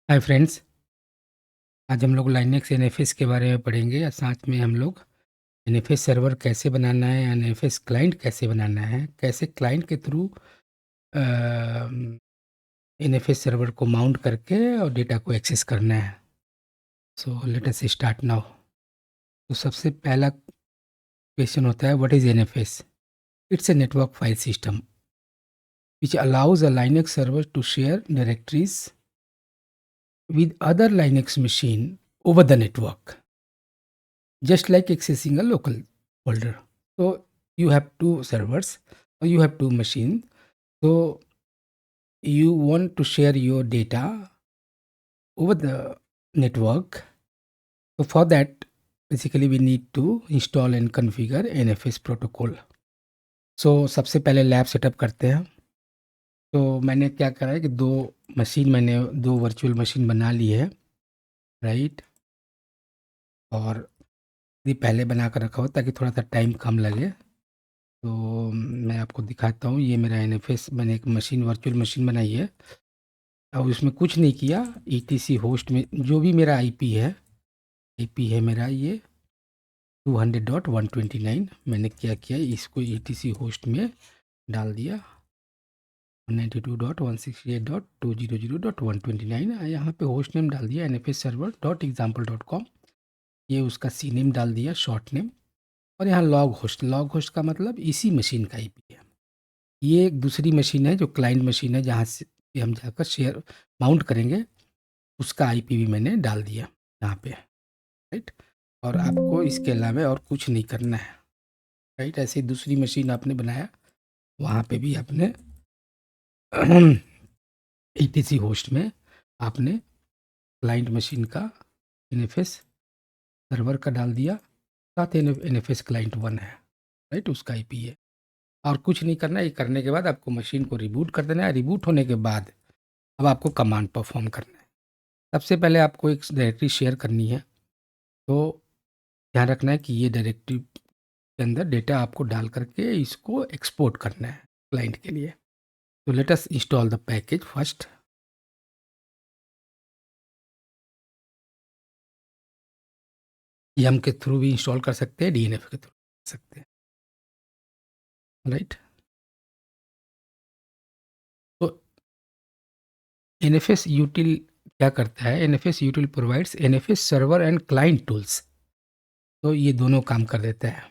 Hi friends. आज हम लोग लाइनेक्स एनएफएस के बारे में पढ़ेंगे और साथ में हम लोग एनएफएस सर्वर कैसे बनाना है, एनएफएस क्लाइंट कैसे बनाना है, कैसे क्लाइंट के थ्रू एनएफएस सर्वर को माउंट करके और डेटा को एक्सेस करना है। So let us start now. तो सबसे पहला क्वेश्चन होता है, what is NFS? It's a network file system which allows a Linux server to share directories with other Linux machine over the network, just like accessing a local folder. So you have two servers or you have two machines. So you want to share your data over the network. So for that, basically we need to install and configure NFS protocol. So सबसे पहले lab setup करते हैं। तो मैंने क्या करा है कि दो वर्चुअल मशीन बना ली है, राइट। और ये पहले बना कर रखा हो ताकि थोड़ा सा टाइम कम लगे। तो मैं आपको दिखाता हूँ, ये मेरा एनएफएस, मैंने एक मशीन वर्चुअल मशीन बनाई है। अब इसमें कुछ नहीं किया, ईटीसी होस्ट में जो भी मेरा आईपी है मेरा ये 200.129। मैंने क्या किया, इसको ईटीसी होस्ट में डाल दिया 192.168.200.129। यहाँ पे होस्ट नेम डाल दिया nfsserver.example.com। ये उसका सी नेम डाल दिया, शॉर्ट नेम। और यहाँ लॉग होस्ट का मतलब इसी मशीन का आईपी है। ये एक दूसरी मशीन है जो क्लाइंट मशीन है, जहाँ से हम जाकर शेयर माउंट करेंगे, उसका आईपी भी मैंने डाल दिया यहाँ पे, राइट। और आपको इसके अलावा और कुछ नहीं करना है, राइट। ऐसे ही दूसरी मशीन आपने बनाया, वहाँ पे भी आपने ईटीसी होस्ट में आपने क्लाइंट मशीन का एनएफएस सर्वर का डाल दिया, साथ एनएफएस क्लाइंट 1 है, राइट, उसका आईपी है। और कुछ नहीं करना है। ये करने के बाद आपको मशीन को रिबूट कर देना है। रिबूट होने के बाद अब आपको कमांड परफॉर्म करना है। सबसे पहले आपको एक डायरेक्टरी शेयर करनी है, तो ध्यान रखना है कि ये डायरेक्टरी के अंदर डेटा आपको डाल करके इसको एक्सपोर्ट करना है क्लाइंट के लिए। तो let us install the package first. Yum के थ्रू भी इंस्टॉल कर सकते हैं, डीएनएफ के थ्रू कर सकते हैं, राइट। तो एनएफएस यूटिल क्या करता है? NFS यूटिल provides NFS server and client tools. तो ये दोनों काम कर देता है।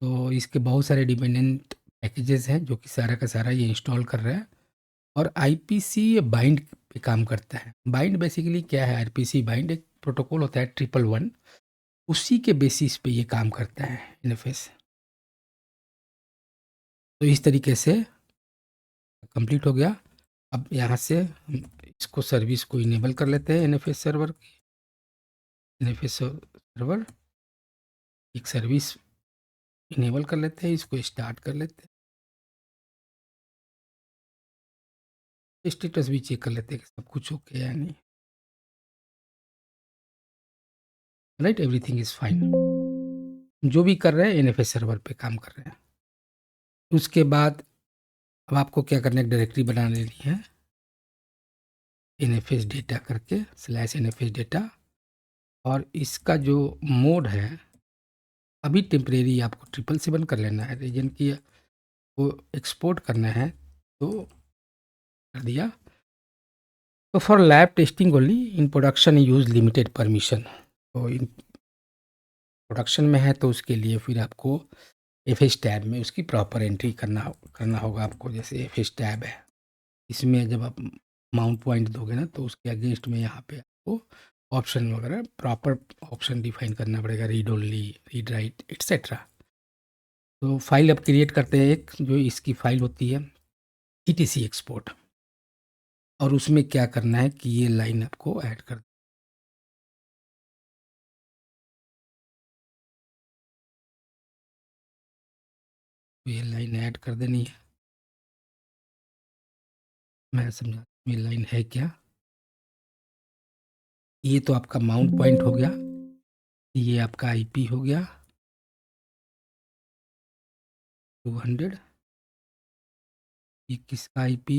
तो इसके बहुत सारे डिपेंडेंट पैकेजेस हैं जो कि सारा का सारा ये इंस्टॉल कर रहा है। और आईपीसी बाइंड पे काम करता है। बाइंड बेसिकली क्या है? आईपीसी बाइंड एक प्रोटोकॉल होता है 111, उसी के बेसिस पे ये काम करता है इंटरफेस। तो इस तरीके से कंप्लीट हो गया। अब यहाँ से हम इसको सर्विस को इनेबल कर लेते हैं। एनएफएस सर्वर एक सर्विस इनेबल कर लेते हैं, इसको स्टार्ट कर लेते हैं। स्टेटस भी चेक कर लेते हैं कि सब कुछ ओके है या नहीं, राइट। Everything is fine. जो भी कर रहे हैं एनएफएस सर्वर पे काम कर रहे हैं। उसके बाद अब आपको क्या करना है, एक डायरेक्टरी बना लेनी है, एनएफएस डेटा करके /NFS डेटा। और इसका जो मोड है अभी टेम्परेरी, आपको 777 कर लेना है। रीजन की वो एक्सपोर्ट करना है तो कर दिया। तो for lab testing only, in production use limited permission. तो इन प्रोडक्शन में है तो उसके लिए फिर आपको एफ टैब में उसकी प्रॉपर एंट्री करना होगा आपको। जैसे एफ टैब है, इसमें जब आप माउंट पॉइंट दोगे ना, तो उसके अगेंस्ट में यहाँ पे आपको ऑप्शन वगैरह प्रॉपर ऑप्शन डिफाइन करना पड़ेगा, read only, read write etcetera. तो फाइल अब क्रिएट करते हैं, एक जो इसकी फाइल होती है ईटीसी एक्सपोर्ट। और उसमें क्या करना है कि ये लाइन आपको ऐड कर, ये लाइन ऐड कर देनी है। मैं समझा ये लाइन है क्या। ये तो आपका माउंट पॉइंट हो गया, ये आपका आईपी हो गया 200। ये किसका आईपी?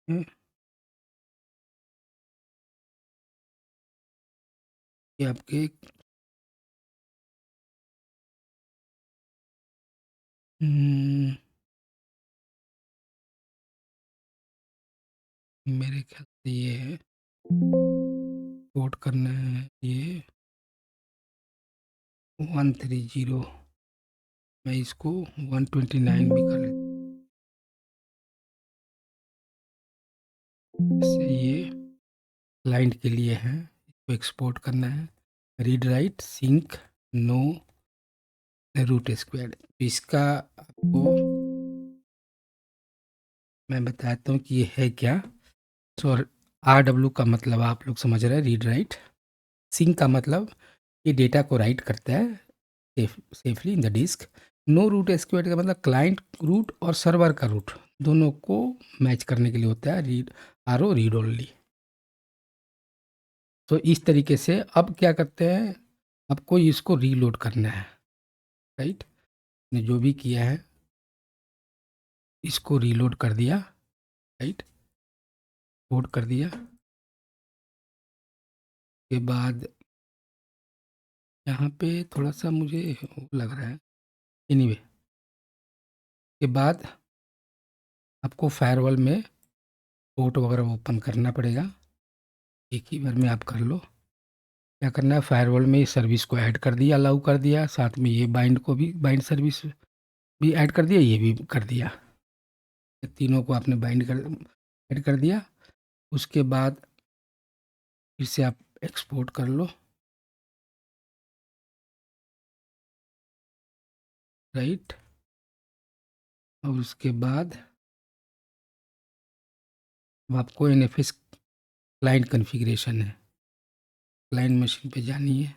है, ये आपके मेरे ख्याल से ये है, कोड करना है ये 130, मैं इसको 129 भी कर लेता हूँ। जैसे ये क्लाइंट के लिए है, इसको एक्सपोर्ट करना है, read write sync no root squash. तो इसका आपको मैं बताता हूँ कि ये है क्या। सो RW का मतलब आप लोग समझ रहे हैं, रीड राइट। सिंक का मतलब ये डेटा को राइट करता है safely in the disk. No root squash का मतलब क्लाइंट रूट और सर्वर का रूट दोनों को मैच करने के लिए होता है रीड, RO रीड ओनली। तो इस तरीके से अब क्या करते हैं, आपको इसको रीलोड करना है, राइट। ने जो भी किया है इसको रीलोड कर दिया, राइट, लोड कर दिया के बाद यहाँ पे थोड़ा सा मुझे वो लग रहा है, एनीवे के बाद आपको फायरवॉल में पोर्ट वगैरह ओपन करना पड़ेगा। एक ही बार में आप कर लो। क्या करना है, फायरवॉल में सर्विस को ऐड कर दिया, अलाउ कर दिया, साथ में ये बाइंड को भी, बाइंड सर्विस भी ऐड कर दिया, ये भी कर दिया। तीनों को आपने बाइंड कर ऐड कर दिया। उसके बाद फिर से आप एक्सपोर्ट कर लो, राइट। और उसके बाद अब आपको NFS क्लाइंट कॉन्फ़िगरेशन है, क्लाइंट मशीन पे जानी है।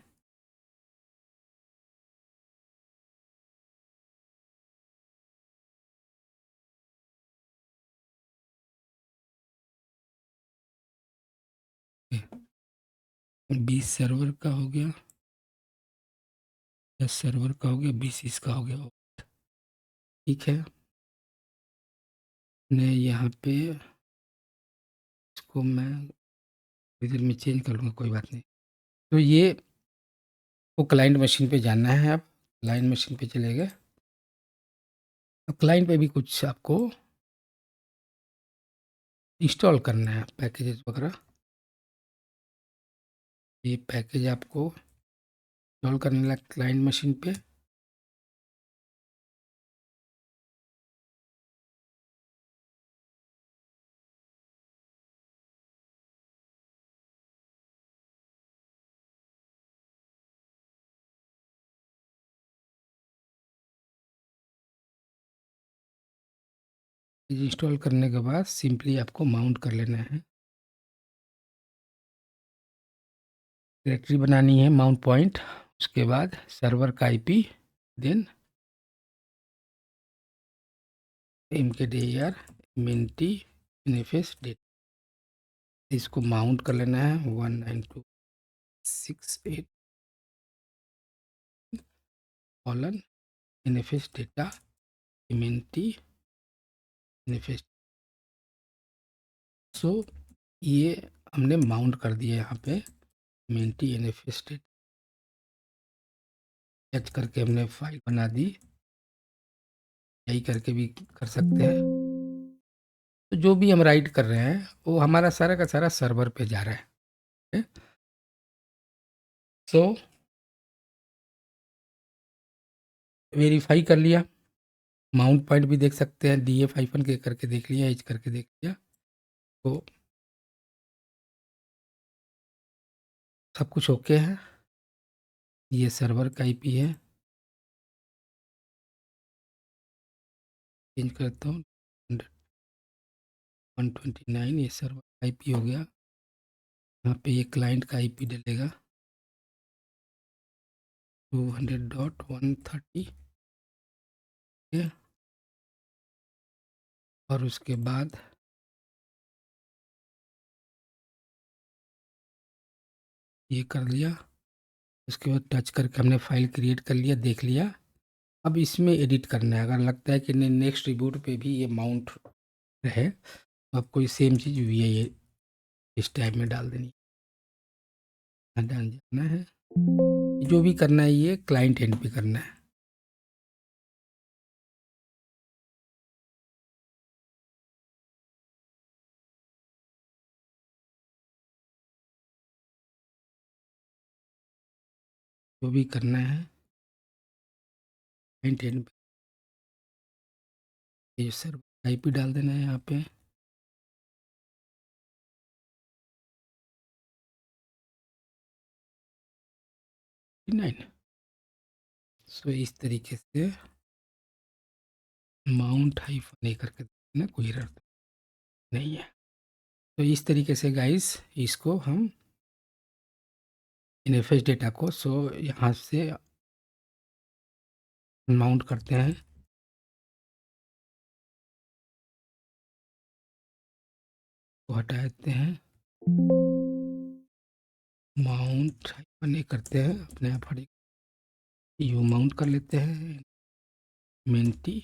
B सर्वर का हो गया, S सर्वर का हो गया, B इसका हो गया, ठीक है। ने यहाँ पे इसको मैं इधर में चेंज कर लूँगा, कोई बात नहीं। तो ये वो क्लाइंट मशीन पे जाना है, आप क्लाइंट मशीन पे चले गए। अब क्लाइंट पे भी कुछ आपको इंस्टॉल करना है पैकेजेस वगैरह। ये पैकेज आपको इंस्टॉल करने लगा क्लाइंट मशीन पे। इंस्टॉल करने के बाद सिंपली आपको माउंट कर लेना है, डायरेक्टरी बनानी है माउंट पॉइंट। उसके बाद सर्वर का IP, then mkdir minty NFS data, इसको माउंट कर लेना है 192.168 colon NFS data minty NFS। So ये हमने माउंट कर दिया यहाँ पे minty NFS डेटा, टच करके हमने फाइल बना दी, यही करके भी कर सकते हैं। तो जो भी हम राइट कर रहे हैं वो हमारा सारा का सारा सर्वर पे जा रहा है। सो वेरीफाई कर लिया, माउंट पॉइंट भी देख सकते हैं, DF हाइफन के करके देख लिया, एच करके देख लिया, तो सब कुछ ओके है। ये सर्वर का IP है, चेंज करता हूँ 129, ये सर्वर का IP हो गया। यहाँ पे ये क्लाइंट का IP डलेगा 200.130, ठीक है। और उसके बाद ये कर लिया, उसके बाद टच करके हमने फाइल क्रिएट कर लिया, देख लिया। अब इसमें एडिट करना है, अगर लगता है कि नहीं नेक्स्ट रिबूट पे भी ये माउंट रहे आपको ये सेम चीज़ वी आई इस टाइप में डाल देनी है, डन जाना है। जो भी करना है ये क्लाइंट एंड पे करना है। जो भी करना है क्लाइंट एंड पे, ये सर आईपी डाल देना है यहाँ पे। नाइन। सो इस तरीके से माउंट हाइफन ए करके देना, कोई एरर नहीं है। तो इस तरीके से गाइस इसको हम इनएफएस डेटा को यहाँ से माउंट करते हैं। तो हटा देते हैं, माउंट हाइफन ए करते हैं, अपने आप हट यू माउंट कर लेते हैं। मेंटी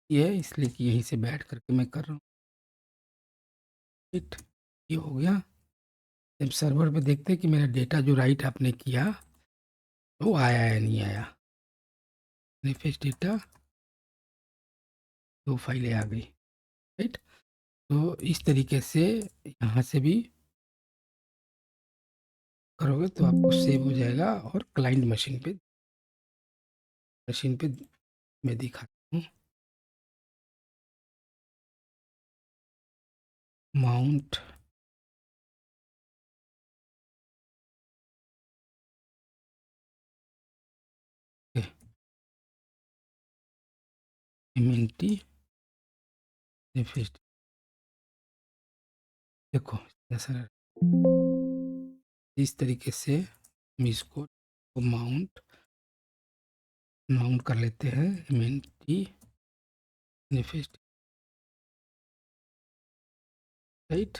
ये है इसलिए कि यहीं से बैठ करके मैं कर रहा हूँ। राइट, ये हो गया। जब सर्वर पे देखते हैं कि मेरा डेटा जो राइट आपने किया वो आया या नहीं आया। मैनिफेस्ट डेटा, दो फाइलें आ गई। राइट, तो इस तरीके से यहाँ से भी करोगे तो आपको सेव हो जाएगा। और क्लाइंट मशीन पे मैं दिखाता हूँ। माउंट MNT मैनिफेस्ट, देखो जैसा इस तरीके से हम इसको माउंट माउंट कर लेते हैं। MNT manifest, right.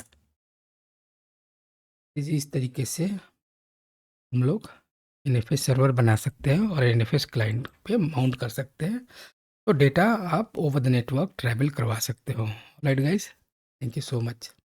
इस तरीके से हम लोग एनएफएस सर्वर बना सकते हैं और एनएफएस क्लाइंट पे माउंट कर सकते हैं। तो डेटा आप ओवर द नेटवर्क ट्रैवल करवा सकते हो। Right guys, thank you so much.